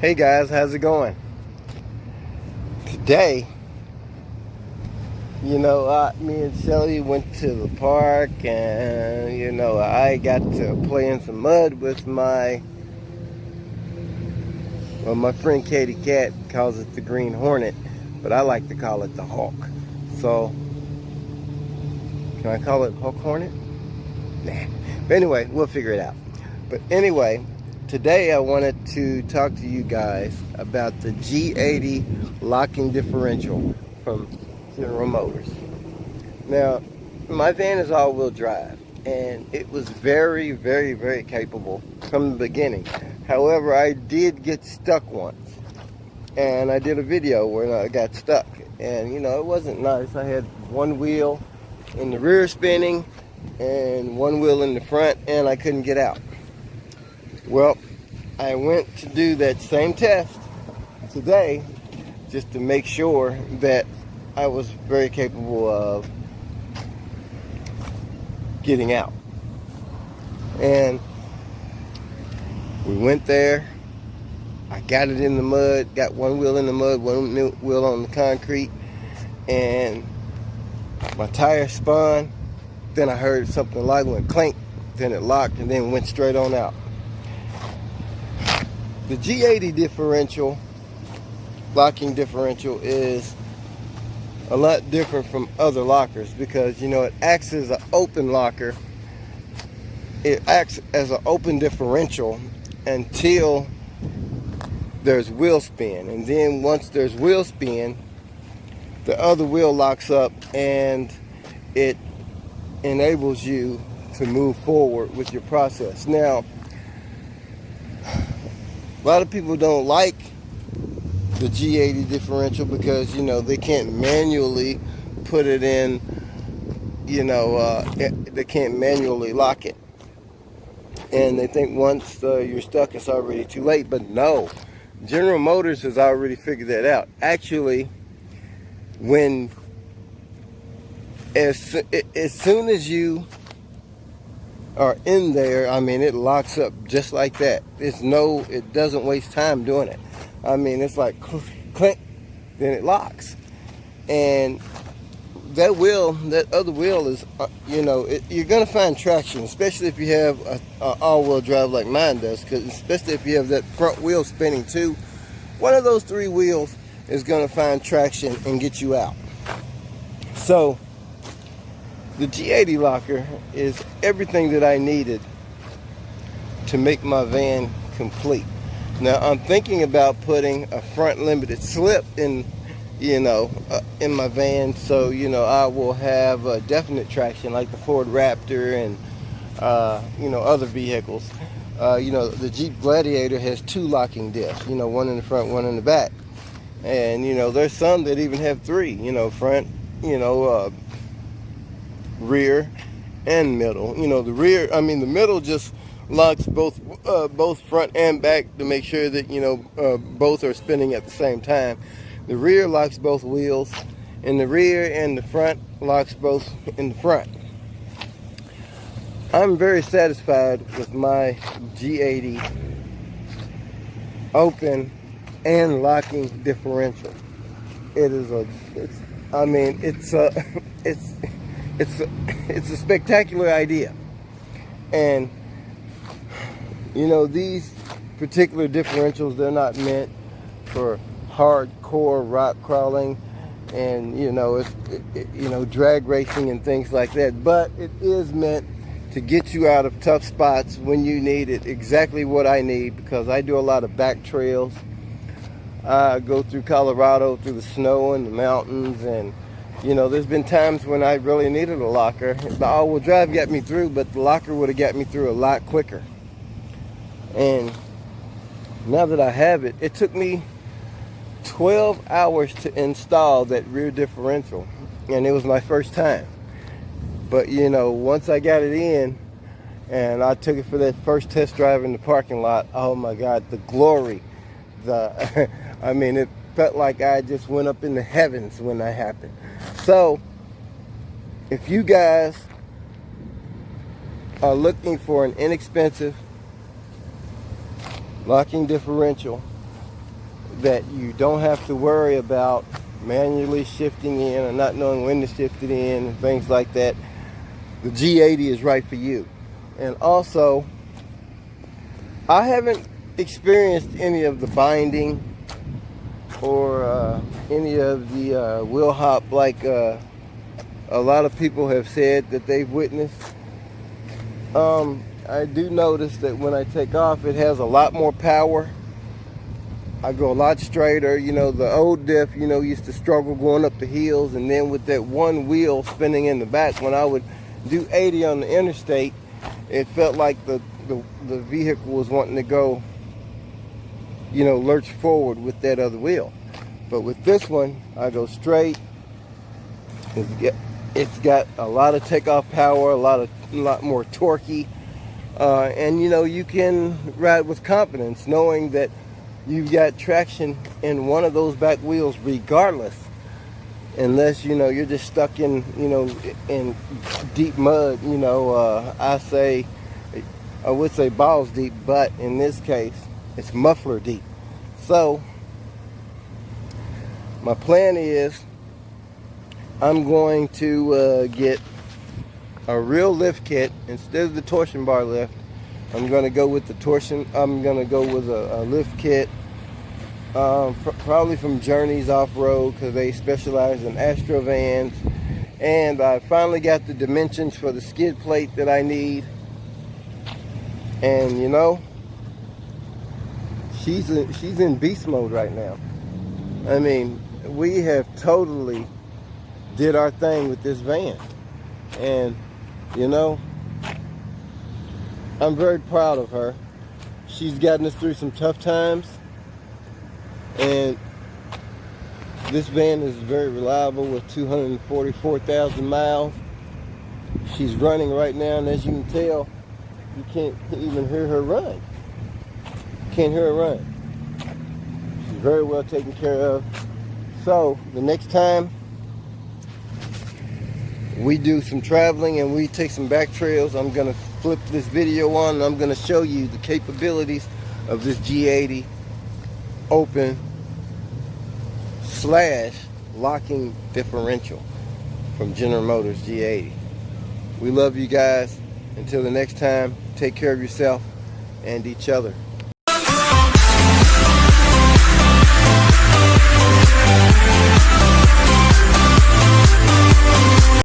Hey guys, how's it going? Today, me and Shelly went to the park and, I got to play in some mud with my friend Katie Cat calls it the Green Hornet, but I like to call it the Hawk. So, can I call it Hawk Hornet? Nah. But anyway, we'll figure it out. But anyway, today I wanted to talk to you guys about the G80 locking differential from General Motors. Now, my van is all-wheel drive, and it was very, very, very capable from the beginning. However, I did get stuck once, and I did a video where I got stuck, and it wasn't nice. I had one wheel in the rear spinning and one wheel in the front, and I couldn't get out. Well, I went to do that same test today just to make sure that I was very capable of getting out. And we went there. I got it in the mud, got one wheel in the mud, one wheel on the concrete, and my tire spun. Then I heard something like went clink, then it locked, and then went straight on out. The G80 differential, locking differential, is a lot different from other lockers because, it acts as an open locker. It acts as an open differential until there's wheel spin. And then once there's wheel spin, the other wheel locks up and it enables you to move forward with your process. Now, a lot of people don't like the G80 differential because, they can't manually put it in, they can't manually lock it. And they think once you're stuck, it's already too late. But no, General Motors has already figured that out. Actually, as soon as you are in there, it locks up just like that. It doesn't waste time doing it. It's like clink, then it locks. And that other wheel is, you're gonna find traction, especially if you have a all-wheel drive like mine does, because especially if you have that front wheel spinning too. One of those three wheels is gonna find traction and get you out. So, the G80 locker is everything that I needed to make my van complete. Now I'm thinking about putting a front limited slip in my van, so I will have a definite traction like the Ford Raptor and other vehicles. The Jeep Gladiator has two locking discs, one in the front, one in the back, and there's some that even have three, front, rear and middle. The middle just locks both front and back to make sure that both are spinning at the same time. The rear locks both wheels, and the rear and the front locks both in the front. I'm very satisfied with my G80 open and locking differential. It's a spectacular idea. And these particular differentials, they're not meant for hardcore rock crawling and drag racing and things like that, but it is meant to get you out of tough spots when you need it. Exactly what I need, because I do a lot of back trails. I go through Colorado through the snow and the mountains, and there's been times when I really needed a locker. The all-wheel drive got me through, but the locker would have got me through a lot quicker. And now that I have it, it took me 12 hours to install that rear differential, and it was my first time. But once I got it in and I took it for that first test drive in the parking lot, oh my God, the glory, it felt like I just went up in the heavens when that happened. So if you guys are looking for an inexpensive locking differential that you don't have to worry about manually shifting in or not knowing when to shift it in and things like that, the G80 is right for you. And also, I haven't experienced any of the binding or any of the wheel hop like a lot of people have said that they've witnessed. I do notice that when I take off, it has a lot more power. I go a lot straighter. You know, the old diff, you know, used to struggle going up the hills, and then with that one wheel spinning in the back, when I would do 80 on the interstate, it felt like the vehicle was wanting to go, you know, lurch forward with that other wheel. But with this one, I go straight. It's got a lot of takeoff power, a lot more torquey, and you know, you can ride with confidence knowing that you've got traction in one of those back wheels regardless, unless, you know, you're just stuck in, you know, in deep mud. You know, I would say balls deep, but in this case it's muffler deep. So my plan is I'm going to get a real lift kit instead of the torsion bar lift. I'm going to go with the torsion. I'm going to go with a lift kit, probably from Journeys Off-Road, because they specialize in Astro vans. And I finally got the dimensions for the skid plate that I need. And you know, she's in beast mode right now. I mean, we have totally did our thing with this van, and you know, I'm very proud of her. She's gotten us through some tough times, and this van is very reliable with 244,000 miles. She's running right now, and as you can tell, you can't even hear her run. Can't hear her run. She's very well taken care of. So the next time we do some traveling and we take some back trails, I'm going to flip this video on and I'm going to show you the capabilities of this G80 open / locking differential from General Motors G80. We love you guys. Until the next time, take care of yourself and each other.